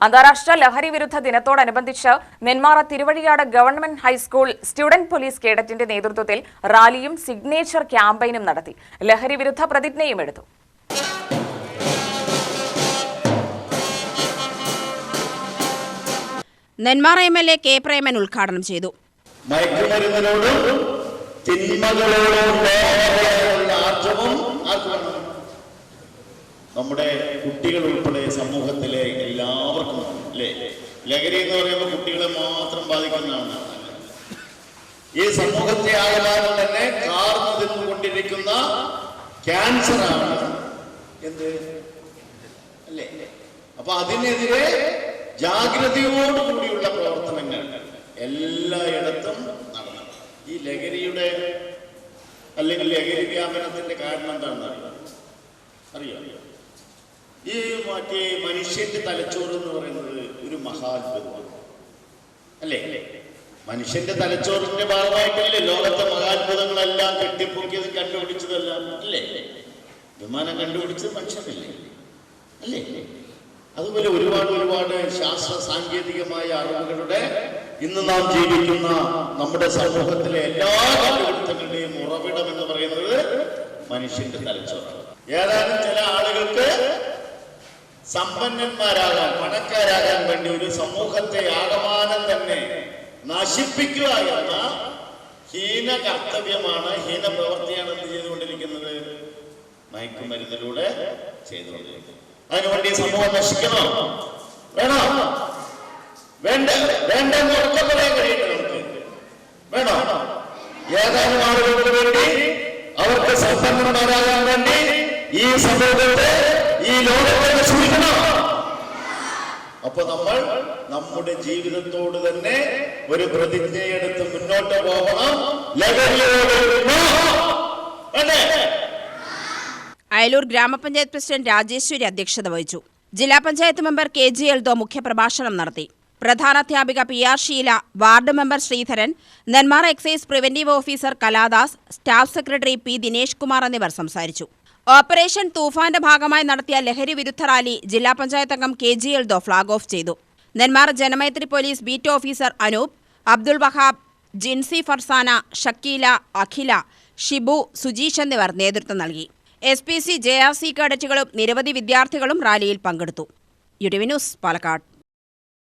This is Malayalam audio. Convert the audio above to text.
അന്താരാഷ്ട്ര ലഹരി വിരുദ്ധ ദിനത്തോടനുബന്ധിച്ച് Nenmara Thiruvazhiyad government high school student police കേഡറ്റിന്റെ നേതൃത്വത്തിൽ റാലിയും സിഗ്നേച്ചർ ക്യാമ്പയിനും നടത്തി. ലഹരി വിരുദ്ധ പ്രതിജ്ഞയും എടുത്തു. നെന്മാറ MLA കെ പ്രേമൻ ഉദ്ഘാടനം ചെയ്തു. നമ്മുടെ കുട്ടികൾ ഉൾപ്പെടെ സമൂഹത്തിലെ എല്ലാവർക്കും അല്ലേ, ലഹരി എന്ന് പറയുമ്പോൾ കുട്ടികളെ മാത്രം ബാധിക്കുന്നതാണ്. ഈ സമൂഹത്തെ ആകമാനം തന്നെ കാർന്നു തിന്നുകൊണ്ടിരിക്കുന്ന ക്യാൻസറാണ് എന്ത് അല്ലേ. അപ്പൊ അതിനെതിരെ ജാഗ്രതയോടുകൂടിയുള്ള പ്രവർത്തനങ്ങൾ എല്ലായിടത്തും നടന്നു. ഈ ലഹരിയുടെ അല്ലെങ്കിൽ ലഹരി വ്യാപനത്തിന്റെ കാരണം എന്താണെന്ന് അറിയാം. ഈ മറ്റേ മനുഷ്യന്റെ തലച്ചോറ് എന്ന് പറയുന്നത് ഒരു മഹാത്ഭുതമാണ് അല്ലേ. മനുഷ്യന്റെ തലച്ചോറിന്റെ ഭാഗമായിട്ടല്ലേ ലോകത്തെ മഹാത്ഭുതങ്ങളെല്ലാം കെട്ടിപ്പൊക്കിയത് കണ്ടുപിടിച്ചതെല്ലാം അല്ലേ. വിമാനം കണ്ടുപിടിച്ചത് മനുഷ്യനല്ലേ അല്ലേ. അതുപോലെ ഒരുപാട് ശാസ്ത്ര സാങ്കേതികമായ അറിവുകളുടെ ഇന്ന് നാം ജീവിക്കുന്ന നമ്മുടെ സമൂഹത്തിലെ എല്ലാ കണ്ടുപിടുത്തങ്ങളുടെയും ഉറവിടം എന്ന് പറയുന്നത് മനുഷ്യന്റെ തലച്ചോറാണ്. ഏതാനും ചില ആളുകൾക്ക് സമ്പന്നന്മാരാകാൻ, പണക്കാരാകാൻ വേണ്ടി ഒരു സമൂഹത്തെ ആകമാനം തന്നെ നശിപ്പിക്കുക എന്ന ഹീന കർത്തവ്യമാണ്, ഹീന പ്രവൃത്തിയാണ് എന്ത് ചെയ്തുകൊണ്ടിരിക്കുന്നത്, മയക്കുമരുന്നിലൂടെ ചെയ്തുകൊണ്ടിരിക്കുന്നത്. അതിനുവേണ്ടി സമൂഹം നശിക്കണോ? വേണോ? വേണ്ടെന്ന് ഉറക്കെ പറയാൻ കഴിയട്ടെ നമുക്ക്? വേണോ? ഏതാനും ആളുകൾക്ക് വേണ്ടി, അവർക്ക് സമ്പന്നന്മാരാകാൻ വേണ്ടി ഈ സമൂഹത്തെ, ഈ ലോകത്തെ നശിപ്പിക്കണോ? അപ്പൊ നമ്മൾ നമ്മുടെ ജീവിതത്തോട് തന്നെ ഒരു പ്രതിജ്ഞയെടുത്ത് മുന്നോട്ട് പോകണം. അയലൂർ ഗ്രാമപഞ്ചായത്ത് പ്രസിഡന്റ് രാജേശ്വരി അധ്യക്ഷത വഹിച്ചു. ജില്ലാ പഞ്ചായത്ത് മെമ്പർ KG എൽദോ മുഖ്യപ്രഭാഷണം നടത്തി. പ്രധാനാധ്യാപിക PR Sheela, ward member Sreedharan, Nenmara excise preventive officer Kaladas, staff secretary P Dinesh Kumar എന്നിവർ സംസാരിച്ചു. ഓപ്പറേഷൻ തൂഫാന്റെ ഭാഗമായി നടത്തിയ ലഹരി വിരുദ്ധ റാലി ജില്ലാ പഞ്ചായത്ത് അംഗം KG എൽദോ ഫ്ളാഗ് ഓഫ് ചെയ്തു. Nenmara Janamaithri police beat officer Anoop, Abdul Wahab, Jincy Farsana, Shakeela, Akhila, Shibu, Sujeesh എന്നിവർ നേതൃത്വം നൽകി. SPC JRC കേഡറ്റുകളും നിരവധി വിദ്യാർത്ഥികളും റാലിയിൽ പങ്കെടുത്തു. UTV news, Palakkad.